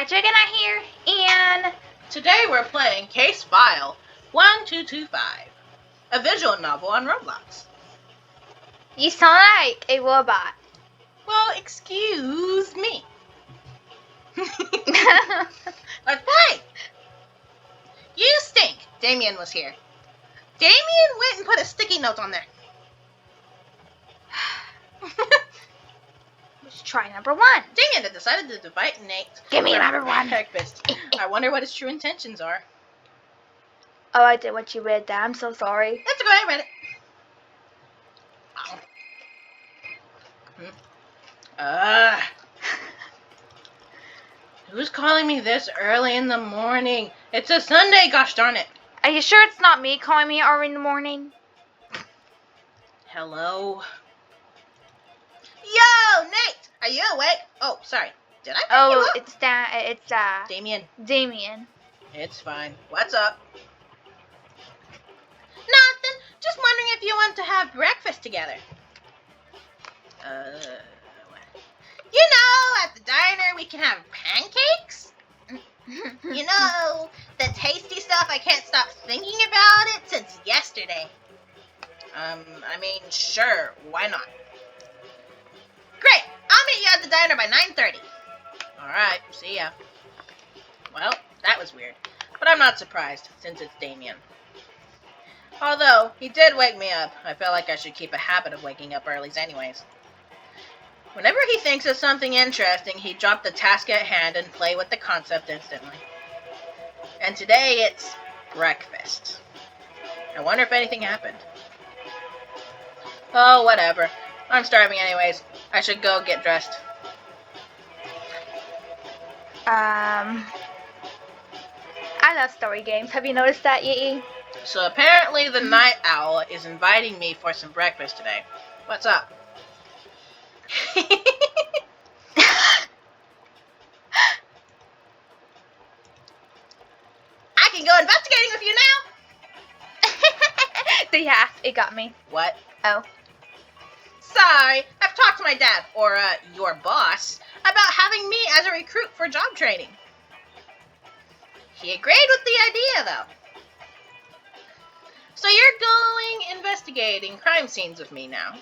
Chicken Eye here, and today we're playing Case File 1225, a visual novel on Roblox. you sound like a robot. Well, excuse me. Let's play. You stink. Damien was here. Damien went and put a sticky note on there. Let's try number 1. Damien had decided to invite Nate. Give me number 1. Breakfast. I wonder what his true intentions are. Oh, I did what you read there. I'm so sorry. That's okay, I read it. Who's calling me this early in the morning? It's a Sunday, gosh darn it. Are you sure it's not me calling me early in the morning? Hello? Yo, Nate! Are you awake? Oh, sorry. Did I pick you up? It's Damien. It's fine. What's up? Nothing. Just wondering if you want to have breakfast together. You know, at the diner we can have pancakes. You know, the tasty stuff I can't stop thinking about it since yesterday. I mean, sure, why not? Great, I'll meet you at the diner by 9:30. Alright, see ya. Well, that was weird, but I'm not surprised, since it's Damien. Although, he did wake me up, I feel like I should keep a habit of waking up early anyways. Whenever he thinks of something interesting, he'd drop the task at hand and play with the concept instantly. And today it's breakfast. I wonder if anything happened. Oh, whatever. I'm starving anyways. I should go get dressed. I love story games. Have you noticed that, Yee? So apparently the night owl is inviting me for some breakfast today. What's up? I can go investigating with you now. Yeah, it got me. What? Oh. Sorry, I've talked to my dad, or your boss, about having me as a recruit for job training. He agreed with the idea, though. So you're going investigating crime scenes with me now?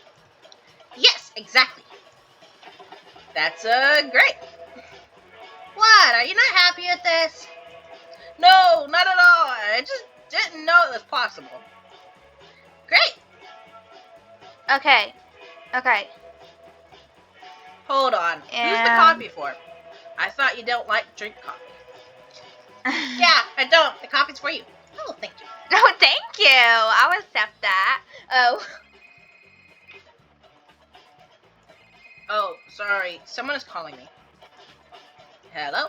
Yes, exactly. That's, great. What, are you not happy with this? No, not at all. I just didn't know it was possible. Great. Okay. Hold on. Who's the coffee for? I thought you don't like drink coffee. Yeah, I don't. The coffee's for you. Oh, thank you. Oh, thank you. I'll accept that. Oh. Oh, sorry. Someone is calling me. Hello?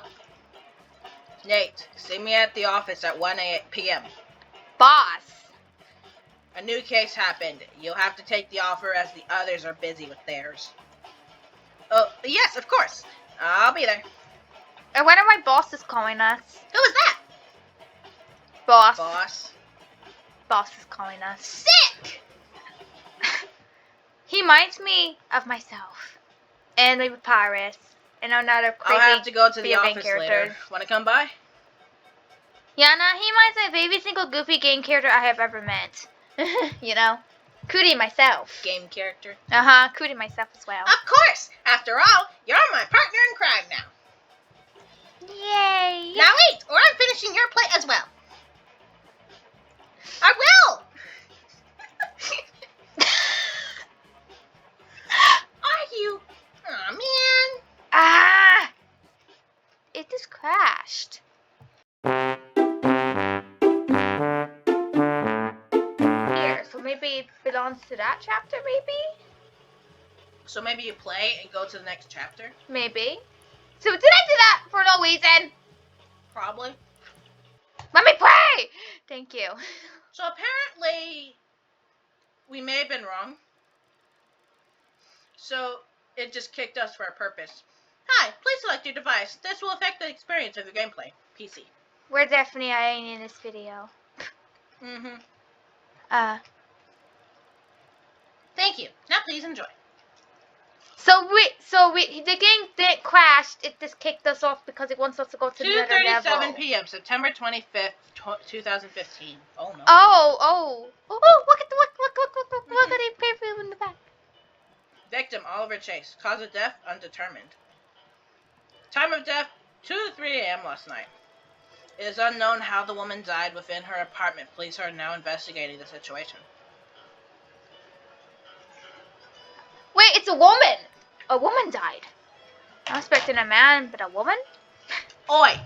Nate, see me at the office at 1 p.m. Boss. A new case happened. You'll have to take the offer as the others are busy with theirs. Oh, yes, of course. I'll be there. I wonder why boss is calling us. Who is that? Boss. Boss is calling us. Sick! He reminds me of myself. And the Paris. And another crazy I'll have to go to the video game office characters. later. Want to come by? Yeah, nah, he reminds me of every single goofy game character I have ever met. You know? Cootie myself. Game character? Uh-huh, Cootie myself as well. Of course! After all, you're my partner in crime now. Yay! Now eat, or I'm finishing your plate as well. I will! Are you? Aw, man. Ah! It just crashed. Here, so maybe it belongs to that chapter, maybe? So maybe you play and go to the next chapter? Maybe. So did I do that for no reason? Probably. Let me play! Thank you. So apparently, we may have been wrong. So it just kicked us for a purpose. Hi, please select your device. This will affect the experience of your gameplay. PC. We're definitely in this video. Mm-hmm. Uh. Thank you. Now please enjoy. The game didn't crash. It just kicked us off because it wants us to go to the other level. 2:37 p.m. September 25th, 2015. Oh no. Oh! Look at the paper in the back. Victim Oliver Chase. Cause of death undetermined. Time of death 2 to 3 a.m. last night. It is unknown how the woman died within her apartment. Police are now investigating the situation. Wait, it's a woman. A woman died. I was expecting a man, but a woman? Oi!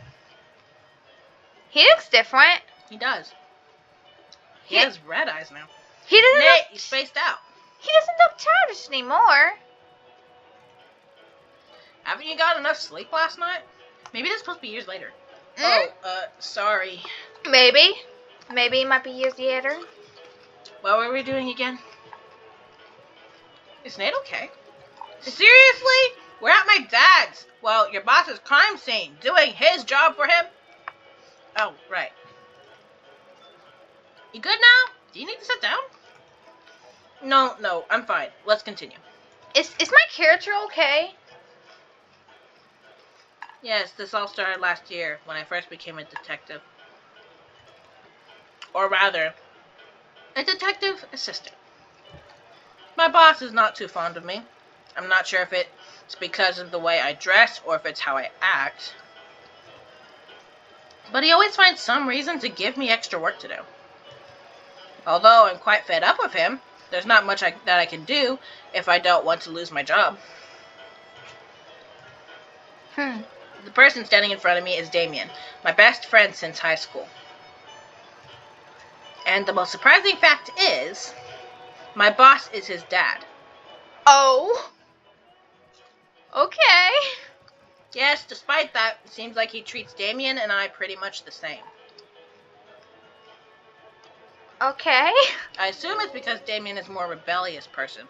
He looks different. He does. He has red eyes now. He doesn't Nate, look... he's spaced out. He doesn't look childish anymore. Haven't you got enough sleep last night? Maybe that's supposed to be years later. Oh, sorry. Maybe. Maybe it might be years later. What were we doing again? Is Nate okay? Seriously? We're at my dad's. Well, your boss's crime scene. Doing his job for him? Oh, right. You good now? Do you need to sit down? No, I'm fine. Let's continue. Is my character okay? Yes, this all started last year when I first became a detective. Or rather, a detective assistant. My boss is not too fond of me. I'm not sure if it's because of the way I dress or if it's how I act. But he always finds some reason to give me extra work to do. Although I'm quite fed up with him, there's not much that I can do if I don't want to lose my job. The person standing in front of me is Damien, my best friend since high school. And the most surprising fact is, my boss is his dad. Oh. Okay. Yes, despite that, it seems like he treats Damien and I pretty much the same. Okay. I assume it's because Damien is a more rebellious person.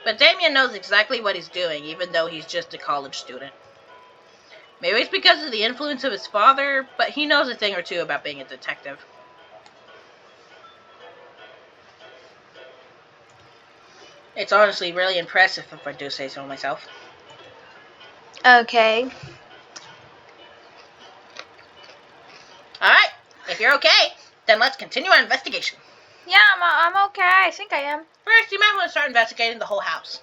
But Damien knows exactly what he's doing, even though he's just a college student. Maybe it's because of the influence of his father, but he knows a thing or two about being a detective. It's honestly really impressive, if I do say so myself. Okay. Alright, if you're okay, then let's continue our investigation. Yeah, I'm okay. I think I am. First, you might want to start investigating the whole house.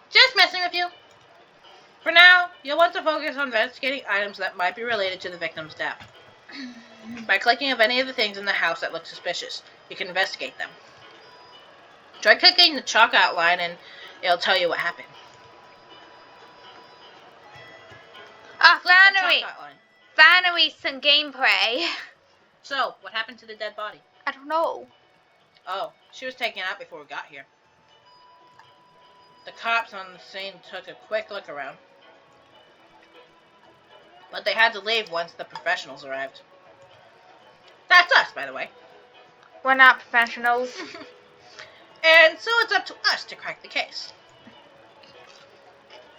Just messing with you. For now, you'll want to focus on investigating items that might be related to the victim's death. By clicking of any of the things in the house that look suspicious, you can investigate them. Try clicking the chalk outline and it'll tell you what happened. Finally some gameplay. So, what happened to the dead body? I don't know. Oh, she was taken out before we got here. The cops on the scene took a quick look around. But they had to leave once the professionals arrived. That's us, by the way. We're not professionals. And so it's up to us to crack the case.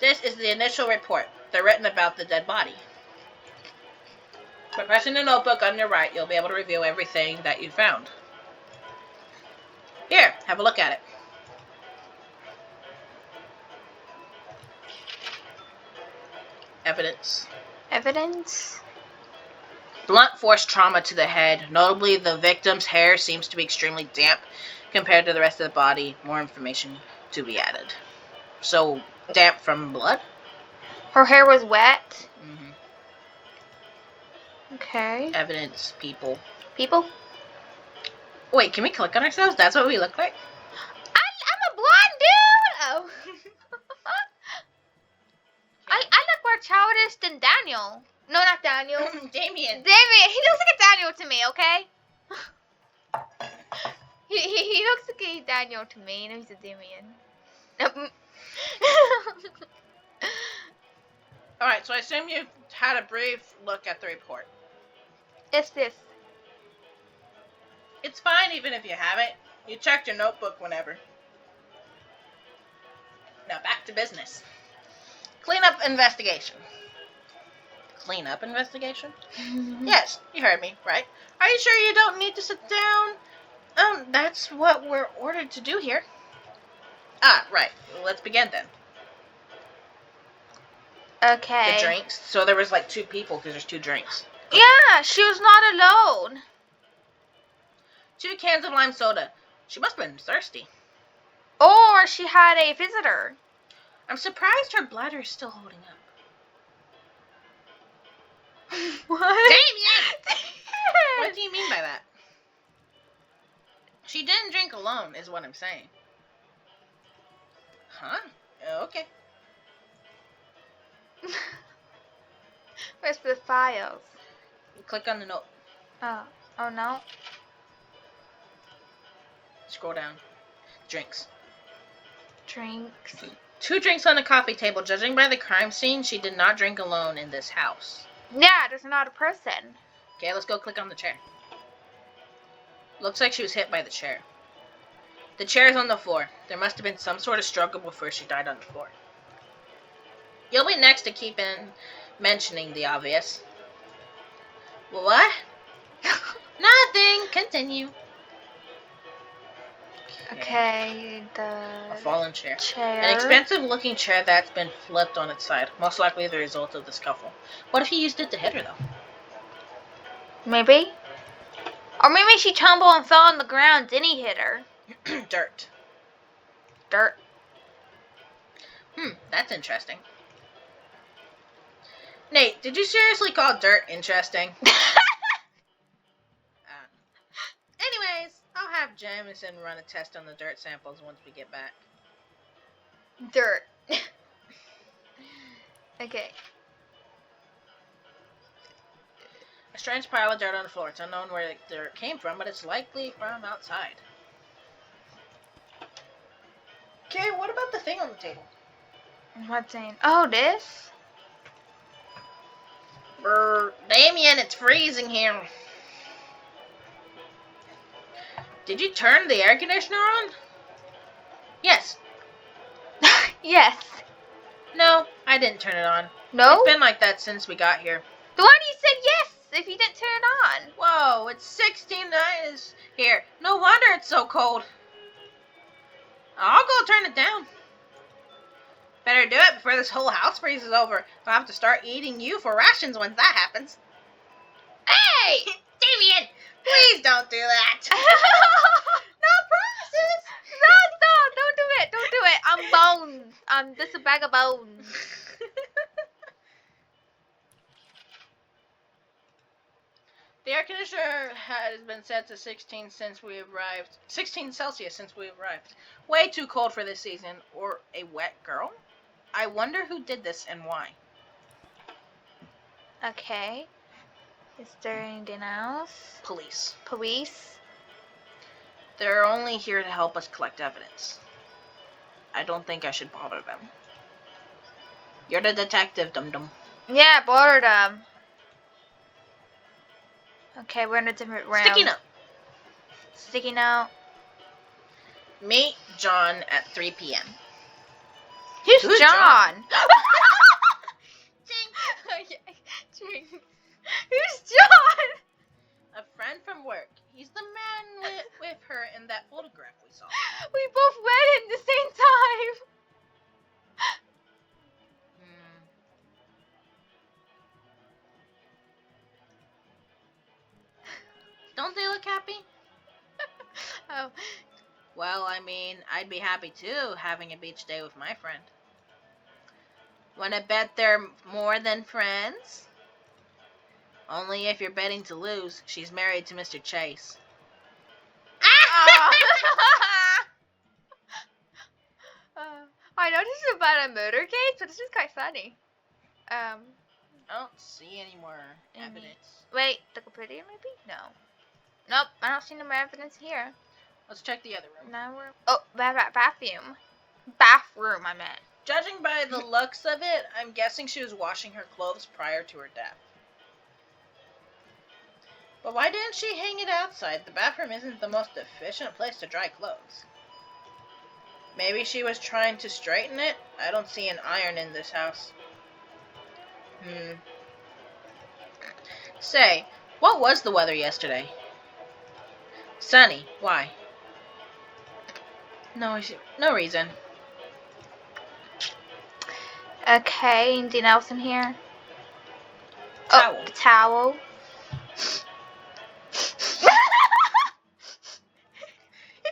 This is the initial report. They're written about the dead body. By pressing the notebook on your right, you'll be able to review everything that you found. Here, have a look at it. Evidence. Evidence? Blunt force trauma to the head. Notably, the victim's hair seems to be extremely damp compared to the rest of the body. More information to be added. So, damp from blood? Her hair was wet. Mm-hmm. Okay. Evidence, people. People? Wait, can we click on ourselves? That's what we look like? I'm a blonde dude! Oh. I look more childish than Daniel. No, not Daniel. Damien. Damien, he looks like a Daniel to me, okay? he looks like a Daniel to me, and he's a Damien. Alright, so I assume you've had a brief look at the report. It's this. It's fine even if you haven't. You checked your notebook whenever. Now back to business. Clean up investigation. clean-up investigation? Yes, you heard me, right? Are you sure you don't need to sit down? That's what we're ordered to do here. Ah, right. Well, let's begin then. Okay. The drinks. So there was like 2 people because there's 2 drinks. Yeah, she was not alone. 2 cans of lime soda. She must have been thirsty. Or she had a visitor. I'm surprised her bladder is still holding up. What? Damien! What do you mean by that? She didn't drink alone, is what I'm saying. Huh? Okay. Where's the files? Click on the note. Oh no. Scroll down. Drinks. Drinks. 2 drinks on the coffee table. Judging by the crime scene, she did not drink alone in this house. Yeah, there's not a person. Okay, let's go click on the chair. Looks like she was hit by the chair. The chair is on the floor. There must have been some sort of struggle before she died on the floor. You'll be next to keep in mentioning the obvious. What? Nothing. Continue. Okay, A fallen chair. chair. An expensive-looking chair that's been flipped on its side. Most likely the result of the scuffle. What if he used it to hit her, though? Maybe. Or maybe she tumbled and fell on the ground. Then he hit her. Dirt. Dirt. That's interesting. Nate, did you seriously call dirt interesting? Anyways, I'll have Jamison run a test on the dirt samples once we get back. Dirt. Okay. A strange pile of dirt on the floor. It's unknown where the dirt came from, but it's likely from outside. Okay, what about the thing on the table? What thing? Oh, this? Brr, Damien, it's freezing here. Did you turn the air conditioner on? Yes. Yes. No, I didn't turn it on. No? It's been like that since we got here. Then why do you say yes if you didn't turn it on? Whoa, it's 16 degrees here. No wonder it's so cold. I'll go turn it down. Better do it before this whole house freezes over. I'll have to start eating you for rations once that happens. Hey! Damien! Please don't do that. No promises. No, don't do it. Don't do it. I'm bones. I'm just a bag of bones. The air conditioner has been set to 16 Celsius since we arrived. Way too cold for this season. Or a wet girl? I wonder who did this and why. Okay. Is there anything else? Police. Police? They're only here to help us collect evidence. I don't think I should bother them. You're the detective, dum-dum. Yeah, bother them. Okay, we're in a different room. Sticky note. Sticky note. Meet John at 3 p.m. Who's Who's John? Jinx. Who's John? A friend from work. He's the man with her in that photograph we saw. We both went at the same time. Don't they look happy? Oh. Well, I mean, I'd be happy too, having a beach day with my friend. Wanna bet they're more than friends? Only if you're betting to lose. She's married to Mr. Chase. I know this is about a motorcade, but this is quite funny. I don't see any more evidence. Wait, the computer maybe? No. Nope, I don't see no more evidence here. Let's check the other room. Now we're... Oh, bathroom. Bathroom, I meant. Judging by the looks of it, I'm guessing she was washing her clothes prior to her death. But why didn't she hang it outside? The bathroom isn't the most efficient place to dry clothes. Maybe she was trying to straighten it? I don't see an iron in this house. Say, what was the weather yesterday? Sunny. Why? No reason. Okay, anything else in here? Towel. Oh, the towel.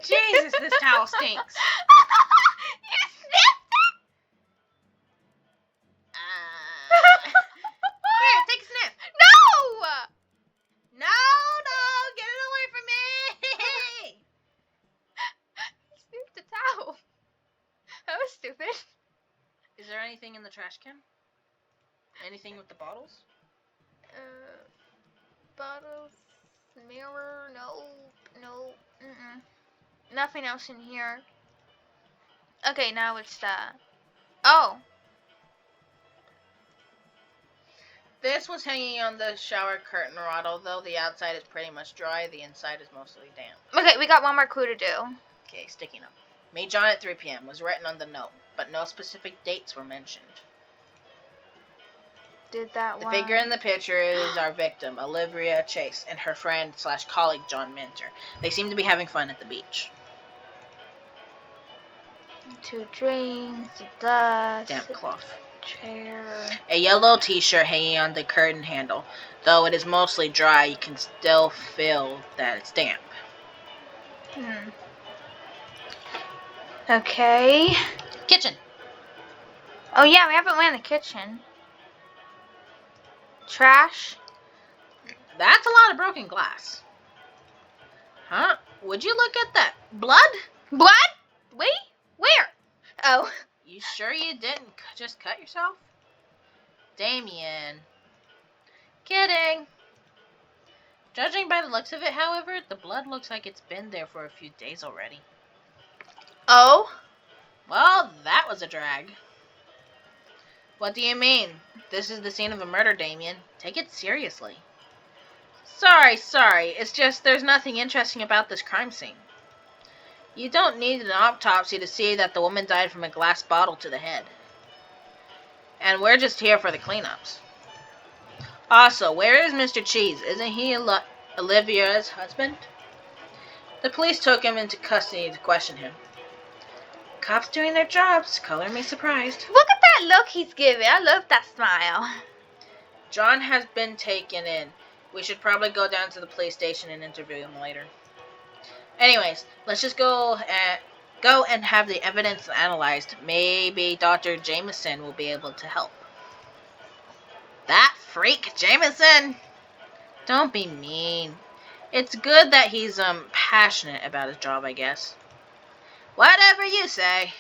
Jesus, this towel stinks. You sniffed it? Here, take a sniff. No! No, get it away from me. You sniffed the towel. That was stupid. Is there anything in the trash can? Anything with the bottles? Bottles, mirror, no, nothing else in here. Okay, now it's oh, This was hanging on the shower curtain rod. Although the outside is pretty much dry, the inside is mostly damp. okay, we got one more clue to do. Okay, sticking up. Meet John at 3 p.m. was written on the note, but no specific dates were mentioned. Did that The one? figure in the picture is our victim, Olivia Chase, and her friend / colleague, John Minter. They seem to be having fun at the beach. 2 drinks, dust, Damp cloth. chair. A yellow t-shirt hanging on the curtain handle. Though it is mostly dry, you can still feel that it's damp. Okay. Kitchen. Oh yeah, we haven't went in the kitchen. Trash. That's a lot of broken glass. Huh? Would you look at that? Blood? Blood? Wait, where? Oh. You sure you didn't just cut yourself? Damien. Kidding. Judging by the looks of it, however, the blood looks like it's been there for a few days already. Oh? Well, that was a drag. What do you mean? This is the scene of a murder, Damien. Take it seriously. Sorry. It's just there's nothing interesting about this crime scene. You don't need an autopsy to see that the woman died from a glass bottle to the head. And we're just here for the cleanups. Also, where is Mr. Cheese? Isn't he Olivia's husband? The police took him into custody to question him. Cops doing their jobs. Color me surprised. Look at that look he's giving. I love that smile. John has been taken in. We should probably go down to the police station and interview him later. Anyways, let's just go and have the evidence analyzed. Maybe Dr. Jameson will be able to help. That freak, Jameson! Don't be mean. It's good that he's passionate about his job, I guess. Whatever you say.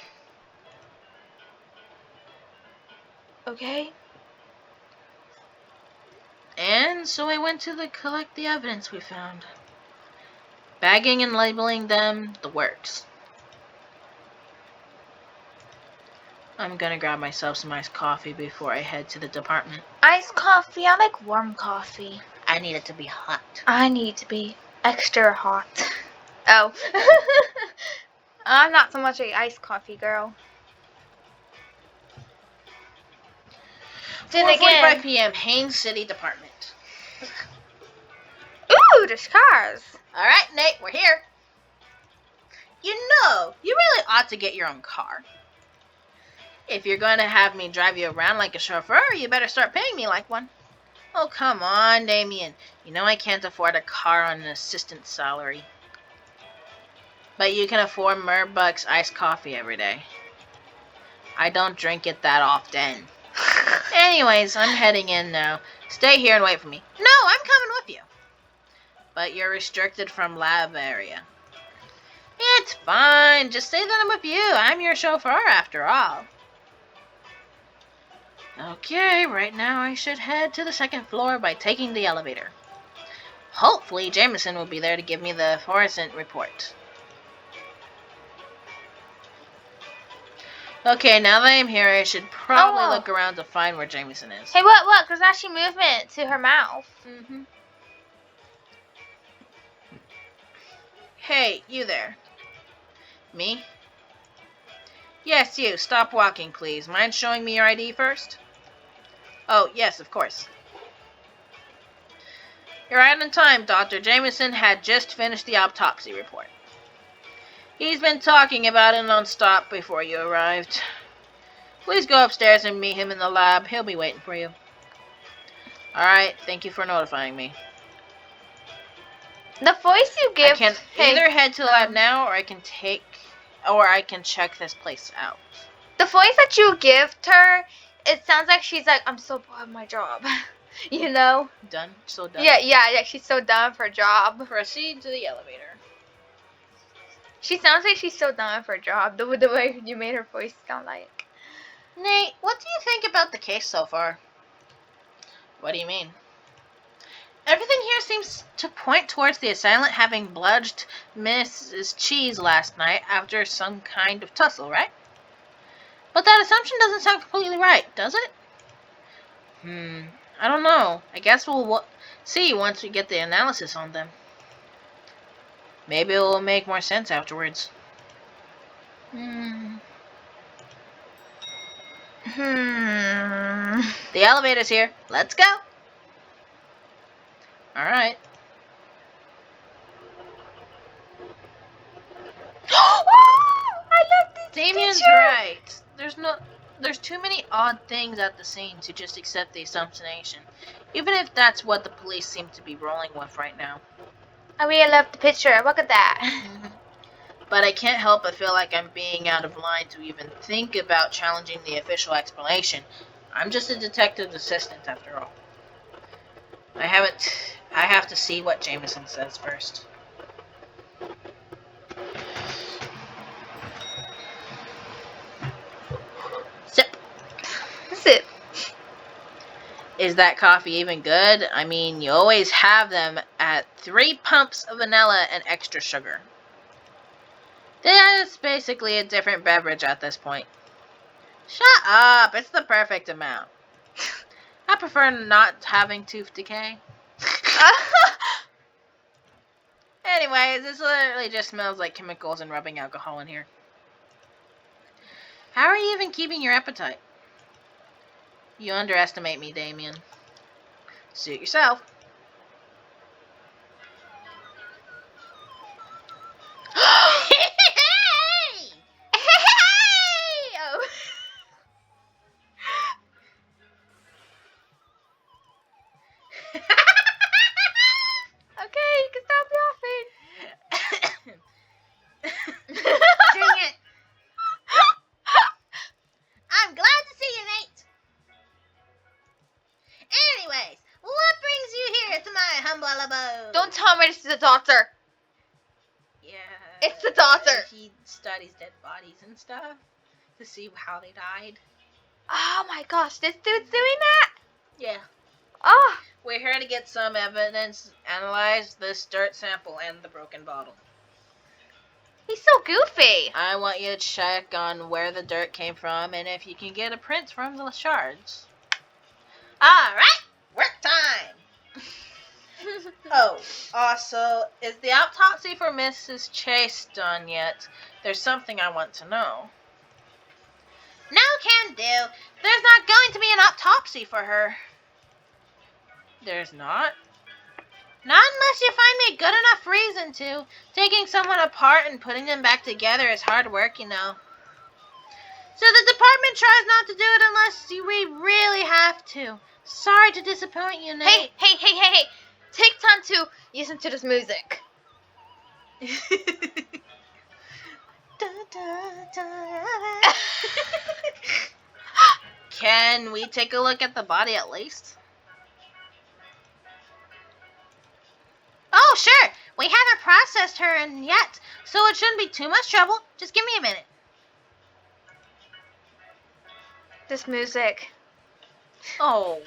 Okay. And so I went to collect the evidence we found. Bagging and labeling them, the works. I'm gonna grab myself some iced coffee before I head to the department. Iced coffee? I like warm coffee. I need it to be hot. I need to be extra hot. Oh. I'm not so much a iced coffee girl. Then 4:45 again. p.m. Haines City Department. Ooh, there's cars. Alright, Nate, we're here. You know, you really ought to get your own car. If you're going to have me drive you around like a chauffeur, you better start paying me like one. Oh, come on, Damien. You know I can't afford a car on an assistant salary. But you can afford Murbuck's iced coffee every day. I don't drink it that often. Anyways, I'm heading in now. Stay here and wait for me. No, I'm coming with you. But you're restricted from lab area. It's fine. Just say that I'm with you. I'm your chauffeur after all. Okay, right now I should head to the second floor by taking the elevator. Hopefully Jameson will be there to give me the fluorescent report. Okay, now that I'm here, I should probably look around to find where Jameson is. Hey, what? There's actually movement to her mouth. Mm-hmm. Hey, you there. Me? Yes, you. Stop walking, please. Mind showing me your ID first? Oh, yes, of course. You're right on time, Dr. Jameson had just finished the autopsy report. He's been talking about it non-stop before you arrived. Please go upstairs and meet him in the lab. He'll be waiting for you. Alright, thank you for notifying me. The voice you give. I can either head to the lab now, or I can check this place out. The voice that you give her, it sounds like she's like, I'm so bored of my job. You know? Done? So done? Yeah, she's so done with her job. Proceed to the elevator. She sounds like she's so done with her job, the way you made her voice sound like. Nate, what do you think about the case so far? What do you mean? Everything here seems to point towards the assailant having bludgeoned Mrs. Cheese last night after some kind of tussle, right? But that assumption doesn't sound completely right, does it? I don't know. I guess we'll see once we get the analysis on them. Maybe it will make more sense afterwards. The elevator's here. Let's go. Alright. I love this Damien's picture. right. There's too many odd things at the scene to just accept the assumption, even if that's what the police seem to be rolling with right now. I really love the picture. Look at that. But I can't help but feel like I'm being out of line to even think about challenging the official explanation. I'm just a detective assistant after all. I have to see what Jameson says first. Sip. Sip. Is that coffee even good? I mean, you always have them at 3 pumps of vanilla and extra sugar. It's basically a different beverage at this point. Shut up! It's the perfect amount. I prefer not having tooth decay. Anyways, this literally just smells like chemicals and rubbing alcohol in here. How are you even keeping your appetite? You underestimate me, Damien. Suit yourself. Oh. Okay, you can stop laughing. Dang it. I'm glad to see you, Nate. Anyways, what brings you here to my humble abode? Don't tell me this is the doctor. Yeah. It's the doctor. He studies dead bodies and stuff to see how they died. Oh my gosh, this dude's doing that? Yeah. Oh. We're here to get some evidence, analyze this dirt sample and the broken bottle. He's so goofy. I want you to check on where the dirt came from and if you can get a print from the shards. Alright, work time! Oh, also, is the autopsy for Mrs. Chase done yet? There's something I want to know. No can do. There's not going to be an autopsy for her. There's not? Not unless you find me a good enough reason to. Taking someone apart and putting them back together is hard work, you know. So the department tries not to do it unless we really have to. Sorry to disappoint you, Nate. Hey. Take time to listen to this music. Can we take a look at the body at least? Oh, sure. We haven't processed her in yet, so it shouldn't be too much trouble. Just give me a minute. This music. Oh,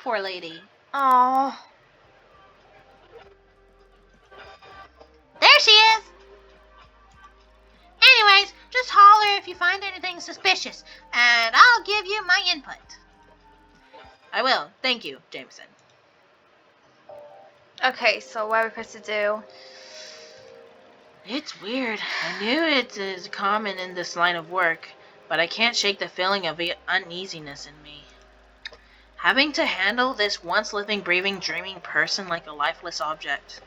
poor lady. Oh. There she is. Anyways, just holler if you find anything suspicious, and I'll give you my input. I will. Thank you, Jameson. Okay, so what are we supposed to do? It's weird. I knew it is common in this line of work, but I can't shake the feeling of uneasiness in me. Having to handle this once living, breathing, dreaming person like a lifeless object.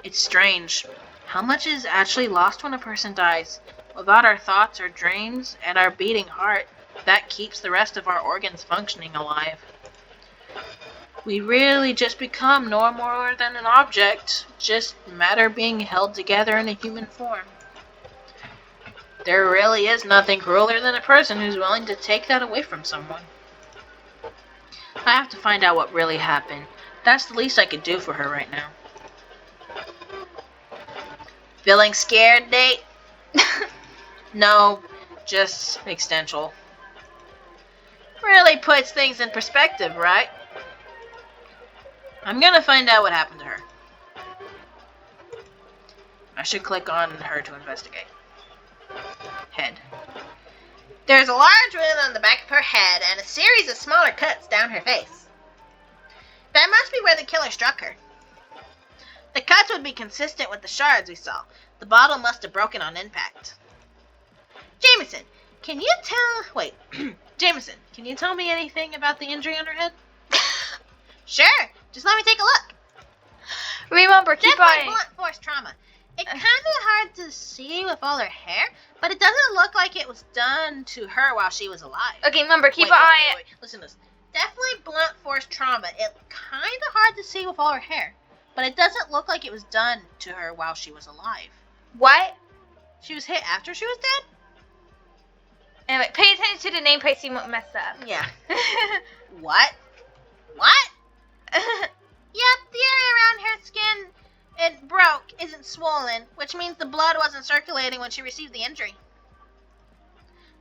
It's strange. How much is actually lost when a person dies? Without our thoughts, our dreams, and our beating heart, that keeps the rest of our organs functioning alive. We really just become no more than an object, just matter being held together in a human form. There really is nothing crueler than a person who's willing to take that away from someone. I have to find out what really happened. That's the least I could do for her right now. Feeling scared, Nate? No, just existential. Really puts things in perspective, right? I'm gonna find out what happened to her. I should click on her to investigate. Head. There's a large wound on the back of her head and a series of smaller cuts down her face. That must be where the killer struck her. The cuts would be consistent with the shards we saw. The bottle must have broken on impact. Jameson, can you tell me anything about the injury on her head? Sure, just let me take a look. Remember, keep Definitely on. blunt force trauma. It's kind of hard to see with all her hair, but it doesn't look like it was done to her while she was alive. Okay, remember, keep Wait, an eye. wait. Listen to this. Definitely blunt force trauma. It's kind of hard to see with all her hair, but it doesn't look like it was done to her while she was alive. What? She was hit after she was dead? Anyway, pay attention to the nameplate so you won't mess up. Yeah. What? What? Yep, the area around her skin it broke isn't swollen, which means the blood wasn't circulating when she received the injury.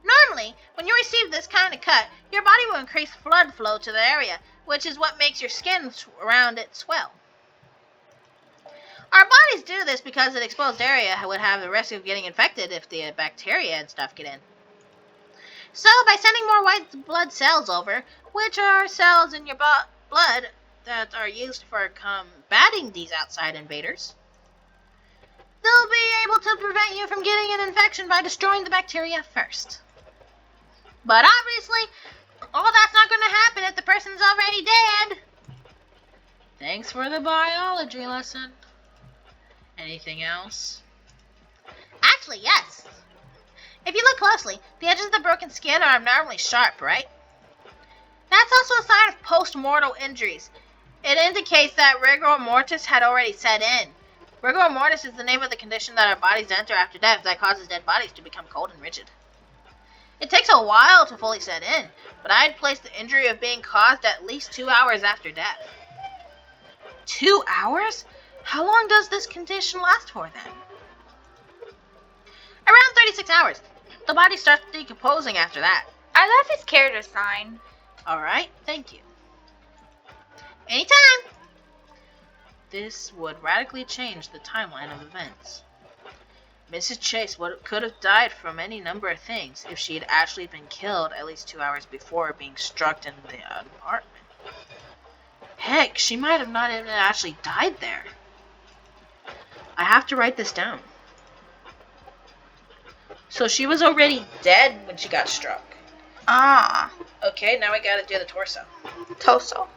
Normally, when you receive this kind of cut, your body will increase blood flow to the area, which is what makes your skin around it swell. Our bodies do this because the exposed area would have the risk of getting infected if the bacteria and stuff get in. So, by sending more white blood cells over, which are cells in your blood that are used for combating these outside invaders, they'll be able to prevent you from getting an infection by destroying the bacteria first. But obviously, all that's not going to happen if the person's already dead. Thanks for the biology lesson. Anything else? Actually, yes. If you look closely, the edges of the broken skin are abnormally sharp, right? That's also a sign of post-mortal injuries. It indicates that rigor mortis had already set in. Rigor mortis is the name of the condition that our bodies enter after death that causes dead bodies to become cold and rigid. It takes a while to fully set in, but I'd place the injury of being caused at least 2 hours after death. 2 hours? How long does this condition last for then? Around 36 hours. The body starts decomposing after that. I love his character sign. Alright, thank you. Anytime! This would radically change the timeline of events. Mrs. Chase could have died from any number of things if she had actually been killed at least 2 hours before being struck in the apartment. Heck, she might have not even actually died there. I have to write this down. So she was already dead when she got struck. Ah. Okay, now we gotta do the torso. Torso.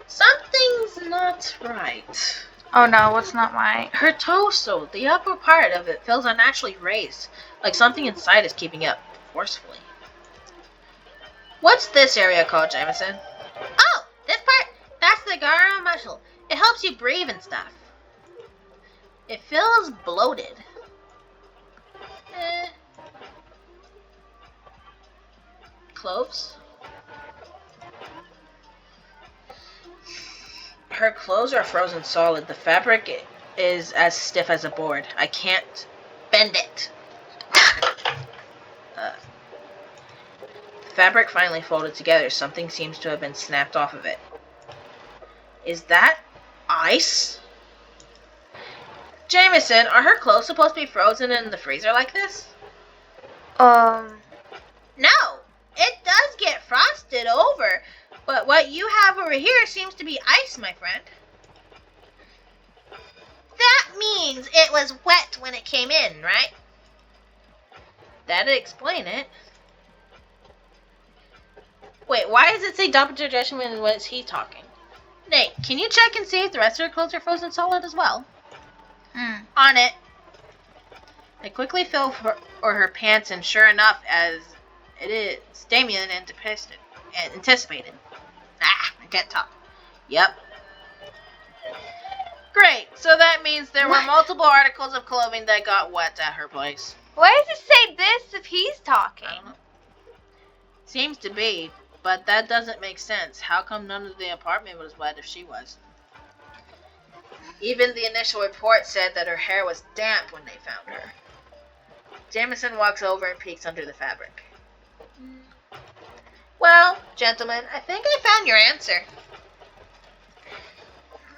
Something's not right. Oh no, what's not right? Her torso, the upper part of it, feels unnaturally raised, like something inside is keeping up forcefully. What's this area called, Jameson? Oh, this part? That's the garum muscle. It helps you breathe and stuff. It feels bloated. Clothes? Her clothes are frozen solid. The fabric is as stiff as a board. I can't bend it. The fabric finally folded together. Something seems to have been snapped off of it. Is that ice? Jameson, are her clothes supposed to be frozen in the freezer like this? No, it does get frosted over, but what you have over here seems to be ice, my friend. That means it was wet when it came in, right? That'd explain it. Wait, why does it say Dr. Jeshman when it's he talking? Nate, can you check and see if the rest of her clothes are frozen solid as well? On it. I quickly feel for her pants, and sure enough, as it is, Damien anticipated. I can't talk. Yep. Great. So that means there were multiple articles of clothing that got wet at her place. Why does it say this if he's talking? I don't know. Seems to be, but that doesn't make sense. How come none of the apartment was wet if she was? Even the initial report said that her hair was damp when they found her. Jameson walks over and peeks under the fabric. Well, gentlemen, I think I found your answer.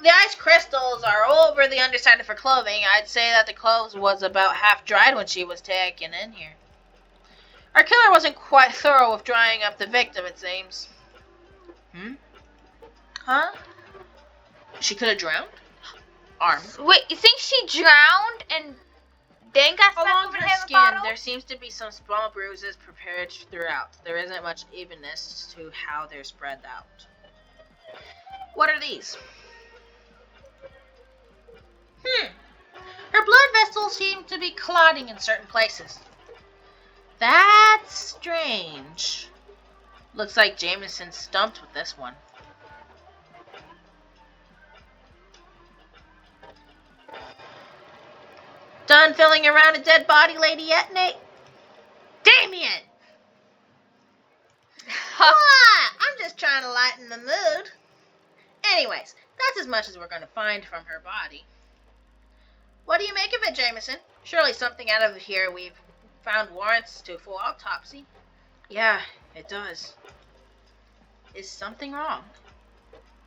The ice crystals are all over the underside of her clothing. I'd say that the clothes was about half dried when she was taken in here. Our killer wasn't quite thorough with drying up the victim, it seems. Huh? She could have drowned? Arm. Wait, you think she drowned and then got stuck Along over her the skin, bottle? there seems to be some small bruises prepared throughout. There isn't much evenness to how they're spread out. What are these? Her blood vessels seem to be clotting in certain places. That's strange. Looks like Jameson's stumped with this one. Done filling around a dead body lady yet, Nate? Damien! What? I'm just trying to lighten the mood. Anyways, that's as much as we're going to find from her body. What do you make of it, Jameson? Surely something out of here we've found warrants to a full autopsy. Yeah, it does. Is something wrong?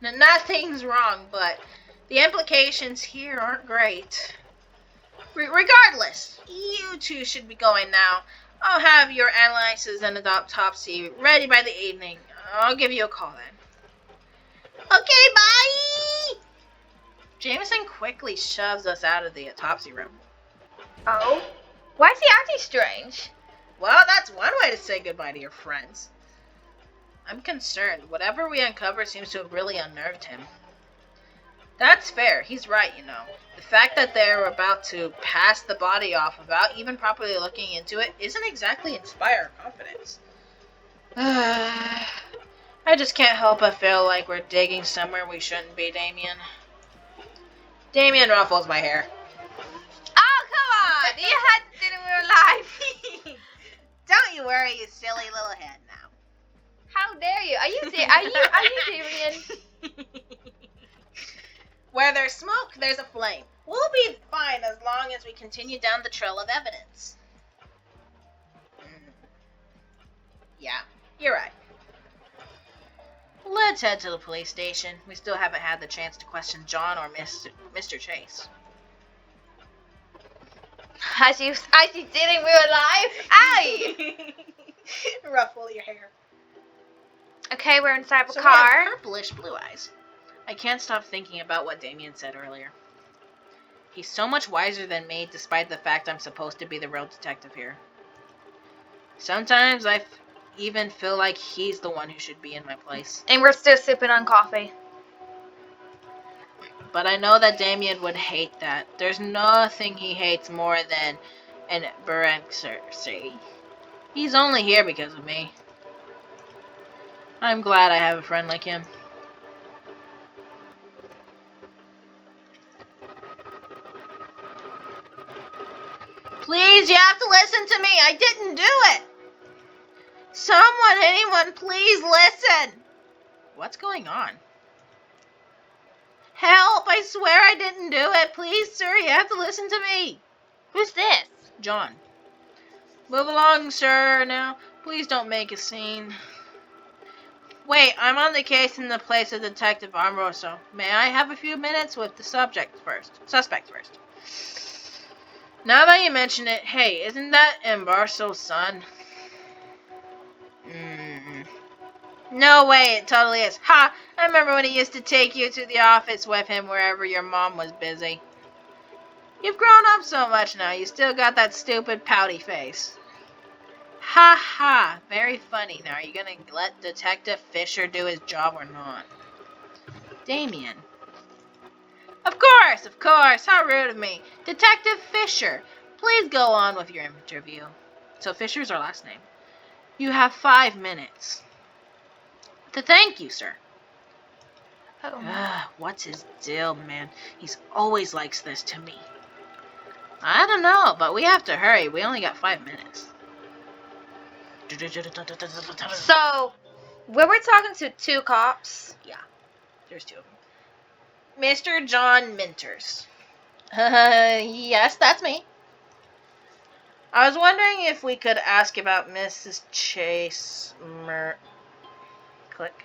No, nothing's wrong, but the implications here aren't great. Regardless, you two should be going now. I'll have your analysis and the autopsy ready by the evening. I'll give you a call then. Okay, bye! Jameson quickly shoves us out of the autopsy room. Oh? Why is he acting strange? Well, that's one way to say goodbye to your friends. I'm concerned. Whatever we uncovered seems to have really unnerved him. That's fair. He's right, you know. The fact that they're about to pass the body off without even properly looking into it isn't exactly inspire confidence. I just can't help but feel like we're digging somewhere we shouldn't be, Damien. Damien ruffles my hair. Oh, come on! You had to do it in real life. Don't you worry, you silly little head now. How dare you? Are you Damien? Where there's smoke, there's a flame. We'll be fine as long as we continue down the trail of evidence. Yeah, you're right. Let's head to the police station. We still haven't had the chance to question John or Mr. Chase. As you did in real life? Aye! Ruffle your hair. Okay, we're inside of a So car. we have purplish blue eyes. I can't stop thinking about what Damien said earlier. He's so much wiser than me, despite the fact I'm supposed to be the real detective here. Sometimes I even feel like he's the one who should be in my place. And we're still sipping on coffee. But I know that Damien would hate that. There's nothing he hates more than an bureaucracy. He's only here because of me. I'm glad I have a friend like him. Please, you have to listen to me. I didn't do it. Anyone, please listen. What's going on? Help, I swear I didn't do it. Please, sir, you have to listen to me. Who's this? John. Move along, sir, now. Please don't make a scene. Wait, I'm on the case in the place of Detective Amoroso. May I have a few minutes with the suspect first? Now that you mention it, hey, isn't that Amoroso's son? No way, it totally is. Ha! I remember when he used to take you to the office with him wherever your mom was busy. You've grown up so much now, you still got that stupid pouty face. Ha ha, very funny. Now, are you gonna let Detective Fisher do his job or not? Damien. Of course, how rude of me. Detective Fisher, please go on with your interview. So Fisher's our last name. You have 5 minutes. Thank you, sir. What's his deal, man? He's always likes this to me. I don't know, but we have to hurry. We only got 5 minutes. So, we were talking to 2 cops. Yeah, there's 2 of them. Mr. John Minters. Yes, that's me. I was wondering if we could ask about Mrs. Chase Click.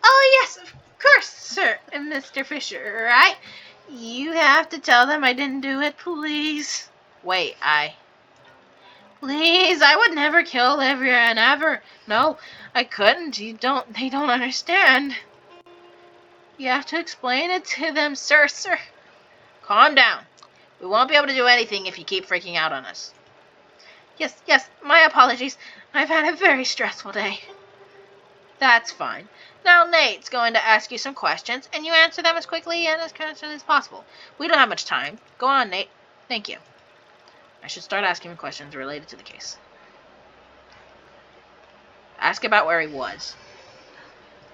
Oh, yes, of course, sir. And Mr. Fisher, right? You have to tell them I didn't do it, please. Wait, Please, I would never kill Olivia and ever. No, I couldn't. They don't understand. You have to explain it to them, sir. Calm down. We won't be able to do anything if you keep freaking out on us. Yes, my apologies. I've had a very stressful day. That's fine. Now Nate's going to ask you some questions, and you answer them as quickly and as confidently as possible. We don't have much time. Go on, Nate. Thank you. I should start asking him questions related to the case. Ask about where he was.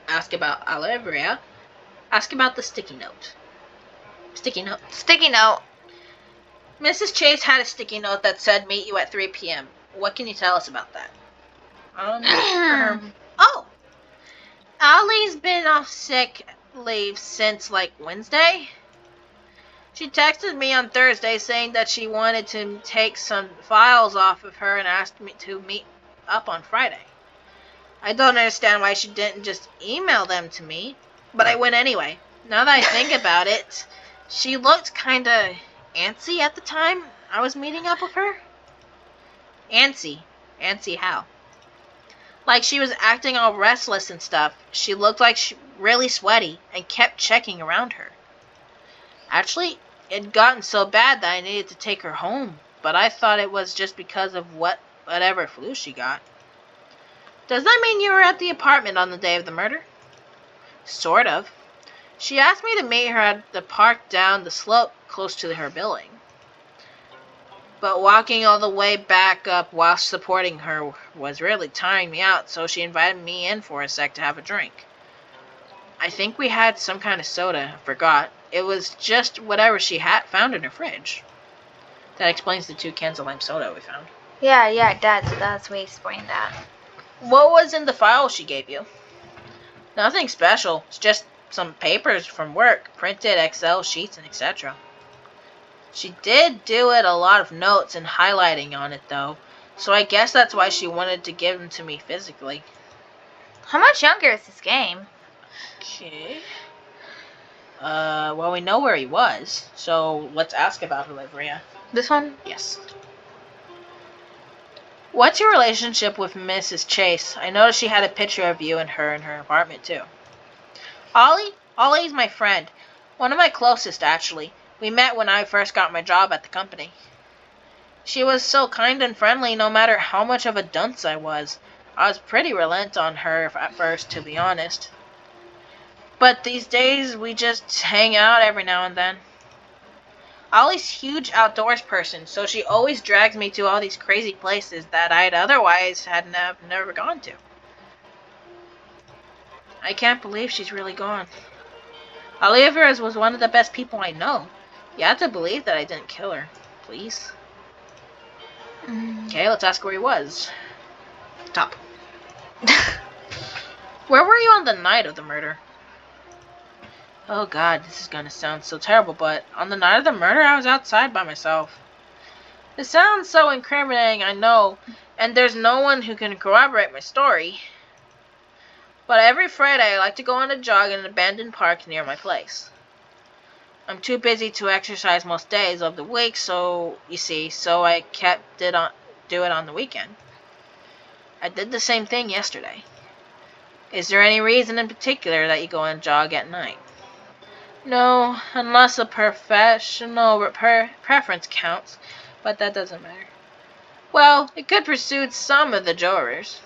Ask about Olivia. Ask about the sticky note. Sticky note. Mrs. Chase had a sticky note that said meet you at 3 p.m. What can you tell us about that? Oh! Ollie's been off sick leave since, Wednesday? She texted me on Thursday saying that she wanted to take some files off of her and asked me to meet up on Friday. I don't understand why she didn't just email them to me, but I went anyway. Now that I think about it, she looked kinda antsy at the time I was meeting up with her. Antsy? Antsy how? Like she was acting all restless and stuff. She looked like she really sweaty and kept checking around her. Actually, it'd gotten so bad that I needed to take her home, but I thought it was just because of whatever flu she got. Does that mean you were at the apartment on the day of the murder? Sort of. She asked me to meet her at the park down the slope close to her building. But walking all the way back up while supporting her was really tiring me out, so she invited me in for a sec to have a drink. I think we had some kind of soda. I forgot. It was just whatever she had found in her fridge. That explains the 2 cans of lime soda we found. Yeah, that's way explained that. What was in the file she gave you? Nothing special. It's just some papers from work, printed Excel sheets and etc. She did do it a lot of notes and highlighting on it though, so I guess that's why she wanted to give them to me physically. How much younger is this game? Okay. Well, we know where he was, so let's ask about Olivia. This one? Yes. What's your relationship with Mrs. Chase? I noticed she had a picture of you and her in her apartment, too. Ollie's my friend. One of my closest, actually. We met when I first got my job at the company. She was so kind and friendly no matter how much of a dunce I was. I was pretty reliant on her at first, to be honest. But these days, we just hang out every now and then. Ollie's huge outdoors person, so she always drags me to all these crazy places that I'd otherwise had never gone to. I can't believe she's really gone. Olivia was one of the best people I know. You have to believe that I didn't kill her. Please? Okay, let's ask where he was. Top. Where were you on the night of the murder? Oh god, this is gonna sound so terrible, but on the night of the murder, I was outside by myself. It sounds so incriminating, I know, and there's no one who can corroborate my story. But every Friday, I like to go on a jog in an abandoned park near my place. I'm too busy to exercise most days of the week, so I kept do it on the weekend. I did the same thing yesterday. Is there any reason in particular that you go and jog at night? No, unless a professional preference counts, but that doesn't matter. Well, it could pursue some of the jurors.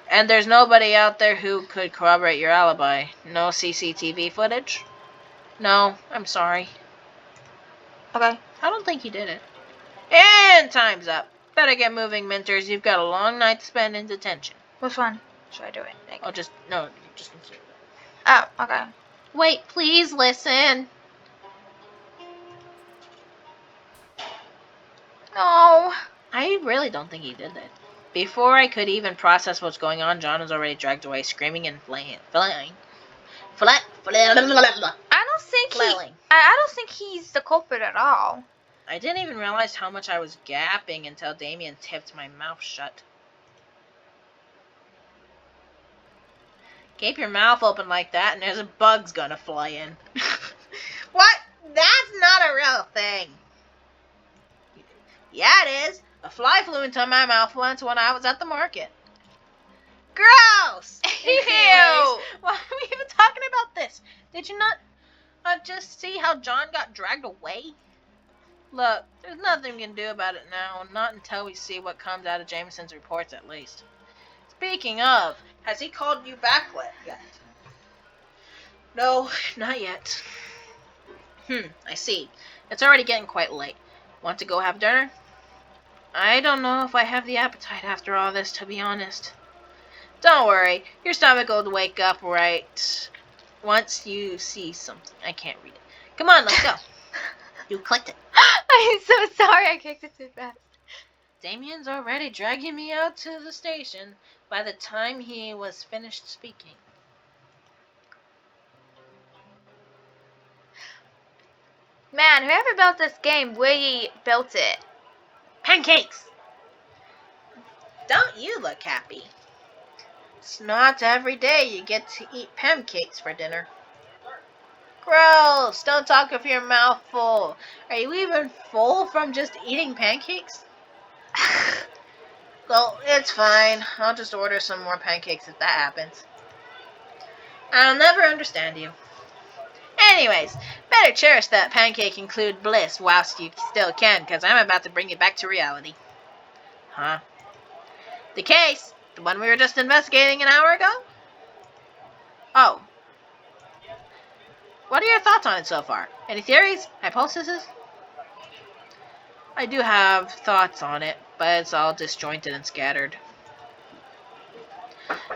And there's nobody out there who could corroborate your alibi. No CCTV footage? No, I'm sorry. Okay. I don't think he did it. And time's up. Better get moving, Minters. You've got a long night to spend in detention. Which one should I do it? Just consider Oh, okay. Wait, please listen. No. I really don't think he did that. Before I could even process what's going on, John was already dragged away, screaming and flying. I don't think I don't think he's the culprit at all. I didn't even realize how much I was gapping until Damien tipped my mouth shut. Keep your mouth open like that and there's a bug's gonna fly in. What? That's not a real thing. Yeah, it is. A fly flew into my mouth once when I was at the market. Gross! Ew! Why are we even talking about this? Did you not just see how John got dragged away? Look, there's nothing we can do about it now, not until we see what comes out of Jameson's reports at least. Speaking of, has he called you back yet? No, not yet. I see. It's already getting quite late. Want to go have dinner? I don't know if I have the appetite after all this, to be honest. Don't worry, your stomach will wake up right once you see something. I can't read it. Come on, let's go. You clicked it. I'm so sorry I kicked it too fast. Damien's already dragging me out to the station by the time he was finished speaking. Man, whoever built this game really built it. Pancakes! Don't you look happy? It's not every day you get to eat pancakes for dinner. Gross! Don't talk with your mouth full. Are you even full from just eating pancakes? Well, it's fine. I'll just order some more pancakes if that happens. I'll never understand you. Anyways, better cherish that pancake-include bliss whilst you still can, because I'm about to bring you back to reality. Huh? The case? The one we were just investigating an hour ago? Oh. What are your thoughts on it so far? Any theories? Hypotheses? I do have thoughts on it, but it's all disjointed and scattered.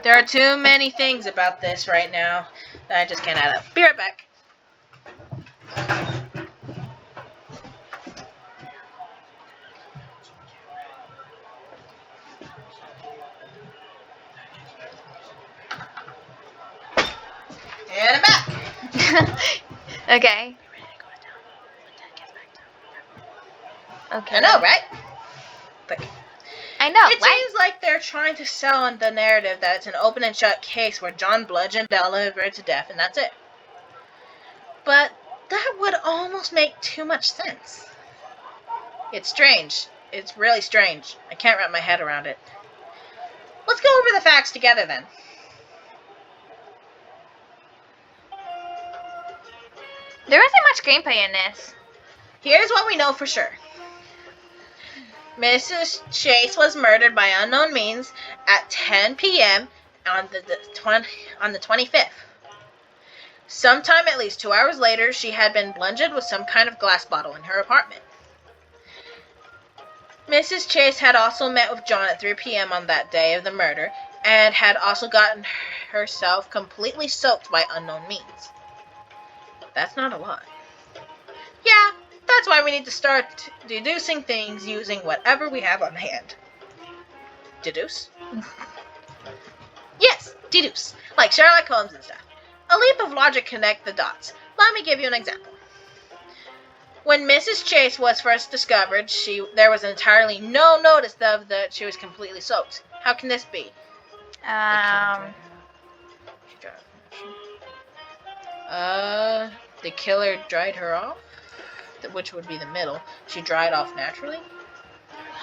There are too many things about this right now that I just can't add up. Be right back. And I'm back. Okay. Okay. I know, right? But I know, it right? seems like they're trying to sell on the narrative that it's an open and shut case where John bludgeoned Oliver to death and that's it. But that would almost make too much sense. It's strange. It's really strange. I can't wrap my head around it. Let's go over the facts together then. There isn't much gameplay in this. Here's what we know for sure. Mrs. Chase was murdered by unknown means at 10 p.m. on the 25th. Sometime at least 2 hours later, she had been bludgeoned with some kind of glass bottle in her apartment. Mrs. Chase had also met with John at 3 p.m. on that day of the murder and had also gotten herself completely soaked by unknown means. That's not a lot. Yeah, that's why we need to start deducing things using whatever we have on hand. Deduce? Yes, deduce. Like Sherlock Holmes and stuff. A leap of logic connect the dots. Let me give you an example. When Mrs. Chase was first discovered, there was entirely no notice of that she was completely soaked. How can this be? The killer dried her off, which would be the middle. She dried off naturally.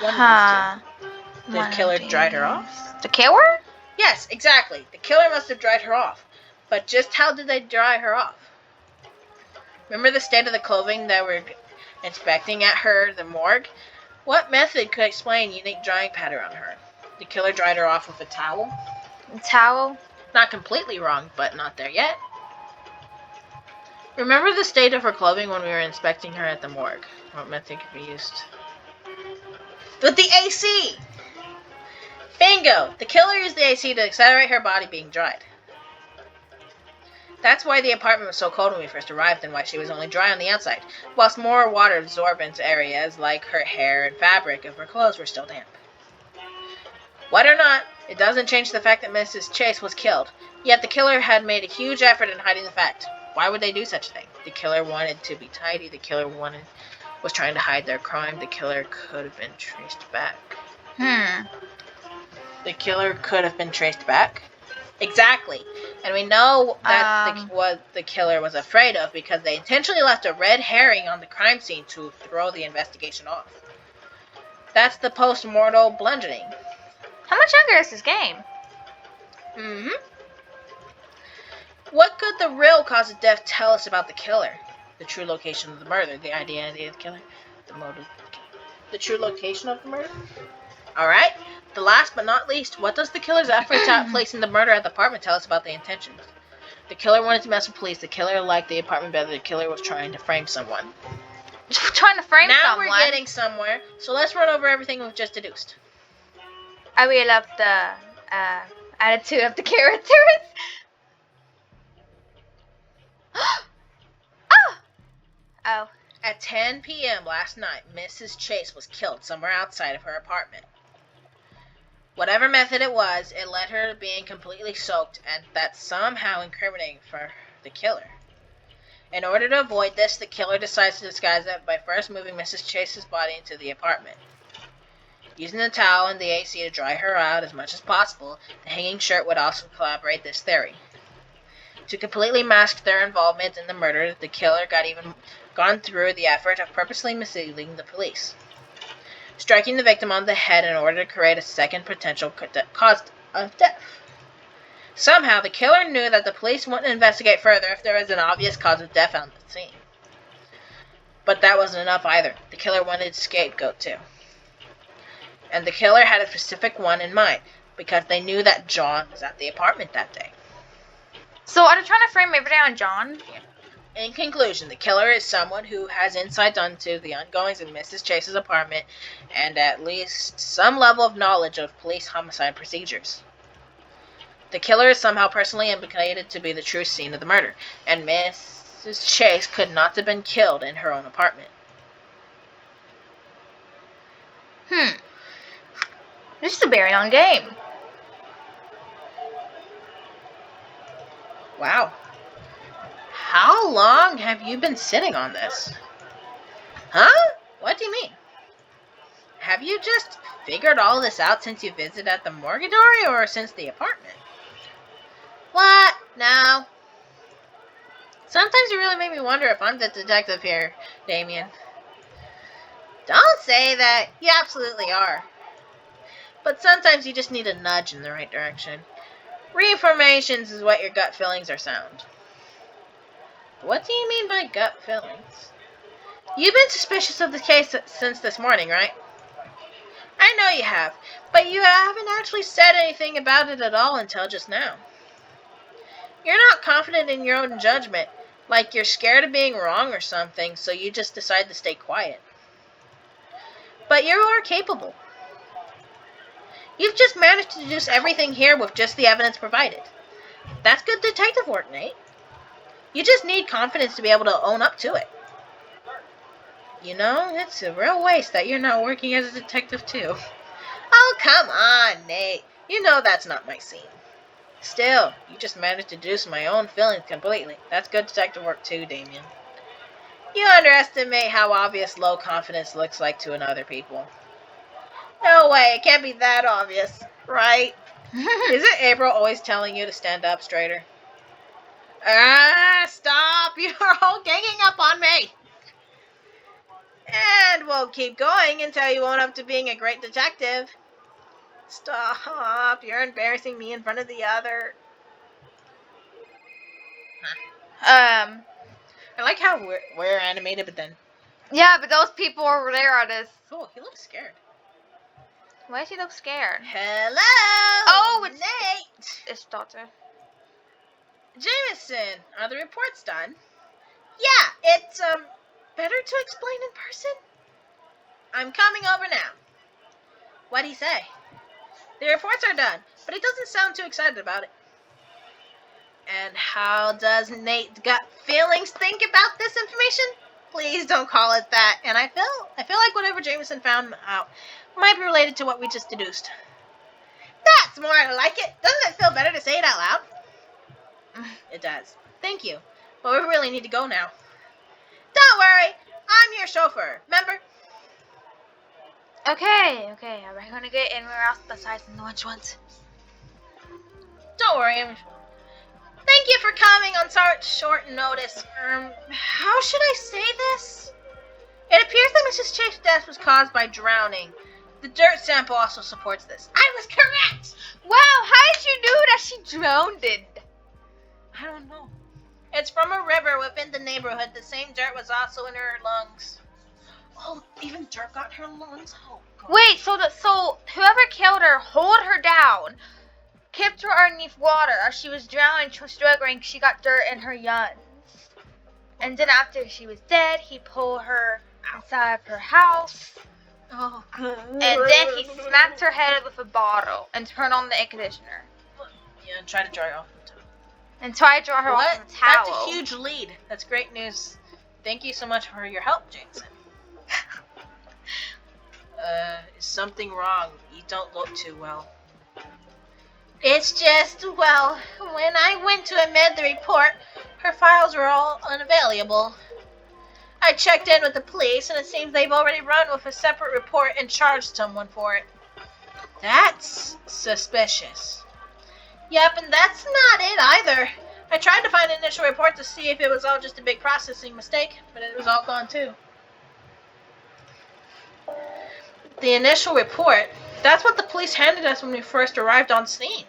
One of these two. The killer dried her off. The killer? Yes, exactly. The killer must have dried her off. But just how did they dry her off? Remember the state of the clothing that we're inspecting at the morgue? What method could explain unique drying pattern on her? The killer dried her off with a towel? A towel? Not completely wrong, but not there yet. Remember the state of her clothing when we were inspecting her at the morgue. What method could be used? With the AC! Bingo! The killer used the AC to accelerate her body being dried. That's why the apartment was so cold when we first arrived and why she was only dry on the outside, whilst more water absorbed into areas like her hair and fabric of her clothes were still damp. What or not, it doesn't change the fact that Mrs. Chase was killed, yet the killer had made a huge effort in hiding the fact. Why would they do such a thing? The killer wanted to be tidy, the killer was trying to hide their crime, the killer could have been traced back. The killer could have been traced back? Exactly. And we know that's what the killer was afraid of because they intentionally left a red herring on the crime scene to throw the investigation off. That's the post-mortal bludgeoning. How much younger is this game? What could the real cause of death tell us about the killer? The true location of the murder, the identity of the killer, the motive of the killer. The true location of the murder? Alright, the last but not least, what does the killer's efforts at placing the murder at the apartment tell us about the intentions? The killer wanted to mess with police, the killer liked the apartment better, the killer was trying to frame someone. Trying to frame someone? Now we're getting somewhere, so let's run over everything we've just deduced. I really love the attitude of the characters. Oh. At 10 p.m. last night, Mrs. Chase was killed somewhere outside of her apartment. Whatever method it was, it led her to being completely soaked, and that's somehow incriminating for the killer. In order to avoid this, the killer decides to disguise it by first moving Mrs. Chase's body into the apartment. Using the towel and the AC to dry her out as much as possible, the hanging shirt would also corroborate this theory. To completely mask their involvement in the murder, the killer gone through the effort of purposely misleading the police, striking the victim on the head in order to create a second potential cause of death. Somehow, the killer knew that the police wouldn't investigate further if there was an obvious cause of death on the scene. But that wasn't enough either. The killer wanted a scapegoat too. And the killer had a specific one in mind, because they knew that John was at the apartment that day. So are they trying to frame everything on John? Yeah. In conclusion, the killer is someone who has insight onto the ongoings of Mrs. Chase's apartment and at least some level of knowledge of police homicide procedures. The killer is somehow personally implicated to be the true scene of the murder, and Mrs. Chase could not have been killed in her own apartment. This is a very long game. Wow. How long have you been sitting on this? Huh? What do you mean? Have you just figured all this out since you visited at the mortuary or since the apartment? What? No. Sometimes you really make me wonder if I'm the detective here, Damien. Don't say that. You absolutely are. But sometimes you just need a nudge in the right direction. Reformations is what your gut feelings are sound. What do you mean by gut feelings? You've been suspicious of the case since this morning, right? I know you have, but you haven't actually said anything about it at all until just now. You're not confident in your own judgment, like you're scared of being wrong or something, so you just decide to stay quiet. But you are capable. You've just managed to deduce everything here with just the evidence provided. That's good detective work, Nate. You just need confidence to be able to own up to it. You know, it's a real waste that you're not working as a detective too. Oh, come on, Nate. You know that's not my scene. Still, you just managed to deduce my own feelings completely. That's good detective work too, Damien. You underestimate how obvious low confidence looks like to other people. No way, it can't be that obvious, right? Isn't April always telling you to stand up straighter? Stop! You're all ganging up on me! And we'll keep going until you own up to being a great detective. Stop! You're embarrassing me in front of the other. I like how we're animated, but then Yeah, but those people over there are this. Oh, he looks scared. Why does he look scared? Hello. Oh, it's Nate. It's daughter. Jameson, are the reports done? Yeah, it's better to explain in person. I'm coming over now. What'd he say? The reports are done, but he doesn't sound too excited about it. And how does Nate's gut feelings think about this information? Please don't call it that. And I feel like whatever Jameson found out might be related to what we just deduced. That's more like it. Doesn't it feel better to say it out loud? It does. Thank you. But we really need to go now. Don't worry. I'm your chauffeur. Remember? Okay. We're gonna get anywhere else besides the lunch ones. Don't worry. Thank you for coming on such short notice. How should I say this? It appears that Mrs. Chase's death was caused by drowning. The dirt sample also supports this. I was correct! Wow, how did you know that she drowned? I don't know. It's from a river within the neighborhood. The same dirt was also in her lungs. Oh, even dirt got in her lungs? Oh, God. Wait, so whoever killed her, hold her down, kept her underneath water as she was drowning, struggling, she got dirt in her lungs. And then after she was dead, he pulled her inside of her house. Oh, good. And then he smacked her head with a bottle and turned on the air conditioner. Yeah, and try to dry off the towel. And tried to draw her off with a towel. That's a huge lead. That's great news. Thank you so much for your help, Jameson. Is something wrong? You don't look too well. It's just, well, when I went to amend the report, her files were all unavailable. I checked in with the police, and it seems they've already run with a separate report and charged someone for it. That's suspicious. Yep, and that's not it either. I tried to find an initial report to see if it was all just a big processing mistake, but it was all gone too. The initial report, that's what the police handed us when we first arrived on scene.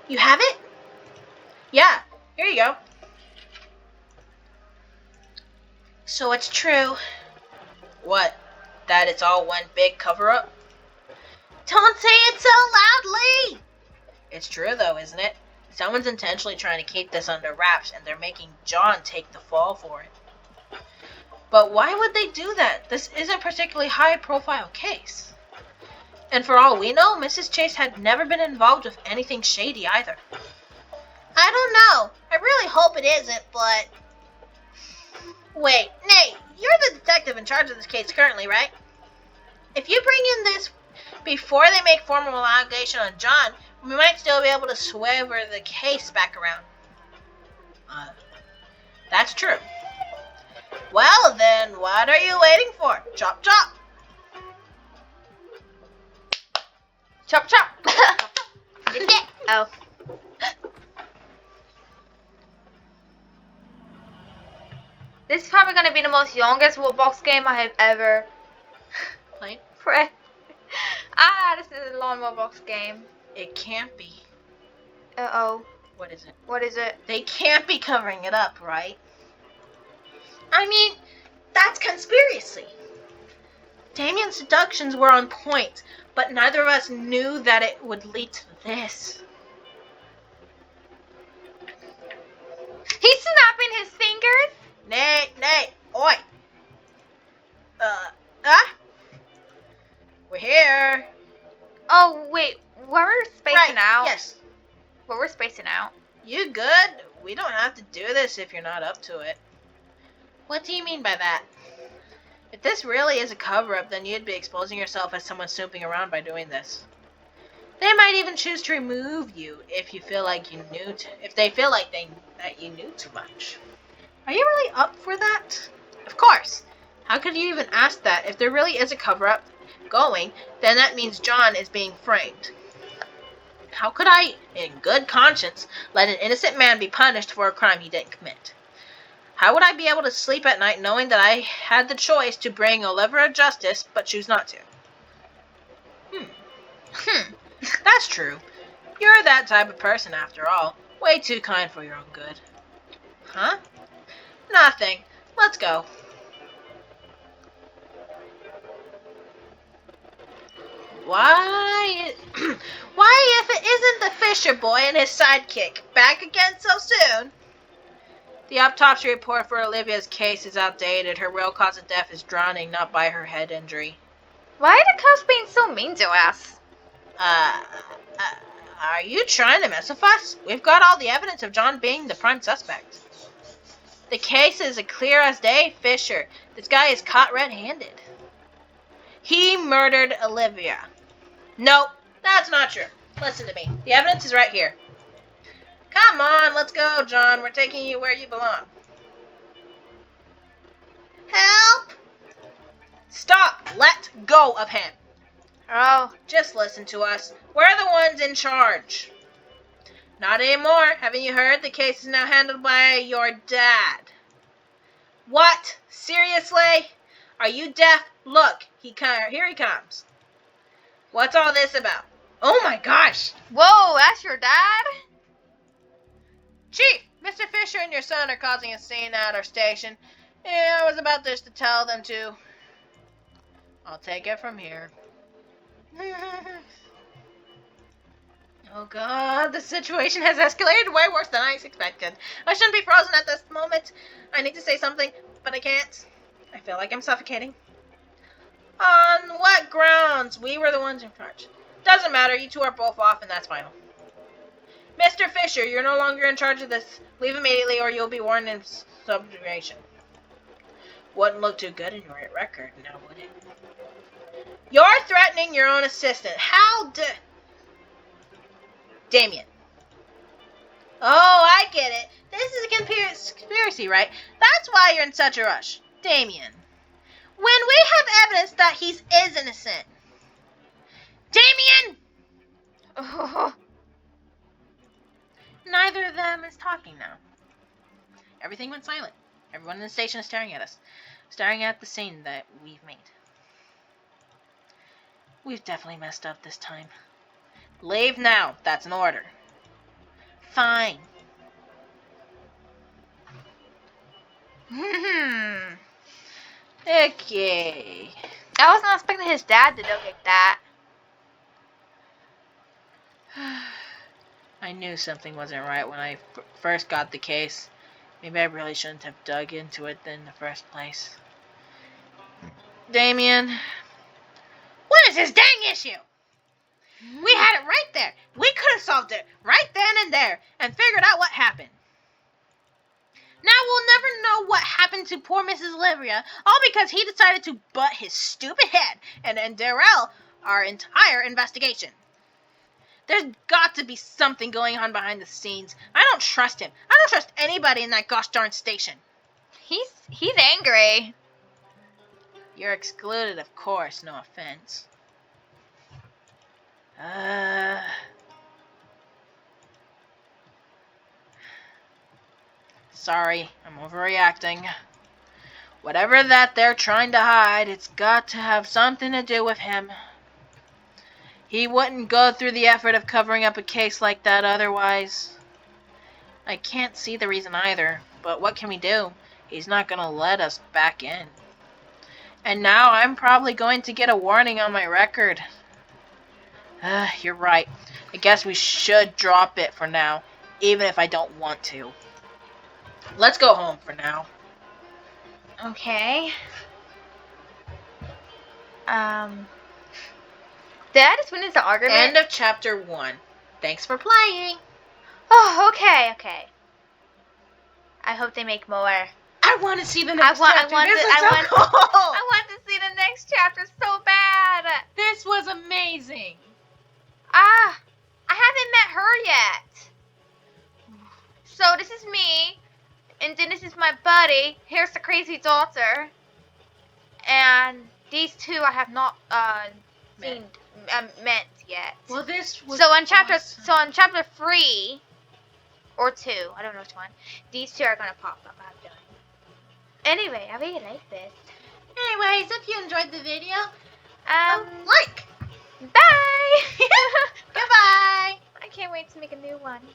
You have it? Yeah, here you go. So it's true. What? That it's all one big cover-up? Don't say it so loudly! It's true though, isn't it? Someone's intentionally trying to keep this under wraps, and they're making John take the fall for it. But why would they do that? This isn't a particularly high-profile case. And for all we know, Mrs. Chase had never been involved with anything shady either. I don't know. I really hope it isn't, but... Wait, Nate, you're the detective in charge of this case currently, right? If you bring in this before they make formal allegation on John, we might still be able to swerve the case back around. That's true. Well then, what are you waiting for? Chop chop! Chop chop! Oh. This is probably going to be the most youngest Roblox game I have ever Played? played. This is a long Roblox game. It can't be. Uh-oh. What is it? What is it? They can't be covering it up, right? I mean, that's conspiracy. Damien's deductions were on point, but neither of us knew that it would lead to this. He's snapping his fingers. Nate, oi! We're here. Oh, wait. We're spacing out. Yes. Well, we're spacing out. You good? We don't have to do this if you're not up to it. What do you mean by that? If this really is a cover-up, then you'd be exposing yourself as someone snooping around by doing this. They might even choose to remove you if you feel like you knew if they feel like that you knew too much. Are you really up for that? Of course. How could you even ask that? If there really is a cover-up going, then that means John is being framed. How could I, in good conscience, let an innocent man be punished for a crime he didn't commit? How would I be able to sleep at night knowing that I had the choice to bring Oliver justice, but choose not to? That's true. You're that type of person after all. Way too kind for your own good. Huh? Nothing. Let's go. Why if it isn't the Fisher boy and his sidekick back again so soon? The autopsy report for Olivia's case is outdated. Her real cause of death is drowning, not by her head injury. Why are the cops being so mean to us? Are you trying to mess with us? We've got all the evidence of John being the prime suspect. The case is as clear as day, Fisher. This guy is caught red-handed. He murdered Olivia. Nope, that's not true. Listen to me. The evidence is right here. Come on, let's go, John. We're taking you where you belong. Help! Stop! Let go of him. Oh. Just listen to us. We're the ones in charge. Not anymore. Haven't you heard? The case is now handled by your dad. What? Seriously? Are you deaf? Look, here he comes. What's all this about? Oh my gosh! Whoa, that's your dad? Chief, Mr. Fisher and your son are causing a scene at our station. Yeah, I was about just to tell them to. I'll take it from here. Oh god, the situation has escalated way worse than I expected. I shouldn't be frozen at this moment. I need to say something, but I can't. I feel like I'm suffocating. On what grounds? We were the ones in charge. Doesn't matter, you two are both off and that's final. Mr. Fisher, you're no longer in charge of this. Leave immediately or you'll be warned in subjugation. Wouldn't look too good in your record, now would it? You're threatening your own assistant. How Damien. Oh, I get it. This is a conspiracy, right? That's why you're in such a rush. Damien. When we have evidence that he's innocent. Damien! Oh. Neither of them is talking now. Everything went silent. Everyone in the station is staring at us. Staring at the scene that we've made. We've definitely messed up this time. Leave now. That's an order. Fine. Okay. I was not expecting his dad to look like that. I knew something wasn't right when I first got the case. Maybe I really shouldn't have dug into it in the first place. Damien. What is this dang issue? We had it right there. We could have solved it right then and there and figured out what happened. Now we'll never know what happened to poor Mrs. Olivia, all because he decided to butt his stupid head and derail our entire investigation. There's got to be something going on behind the scenes. I don't trust him. I don't trust anybody in that gosh darn station. He's angry. You're excluded, of course. No offense. Sorry, I'm overreacting. Whatever that they're trying to hide, it's got to have something to do with him. He wouldn't go through the effort of covering up a case like that otherwise. I can't see the reason either, but what can we do? He's not going to let us back in. And now I'm probably going to get a warning on my record. You're right. I guess we should drop it for now, even if I don't want to. Let's go home for now. Okay. Did I just win this argument? End of chapter 1. Thanks for playing. Oh, okay. I hope they make more. I want to see the next chapter. I want to see the next chapter so bad. This was amazing. I haven't met her yet. So this is me, and then this is my buddy. Here's the crazy daughter, and these two I have not met yet. Well, this was so on chapter awesome. so on chapter 3 or 2, I don't know which one. These two are gonna pop up. I'm done. Anyway, I really like this. Anyways, if you enjoyed the video, like. Bye. Goodbye. I can't wait to make a new one.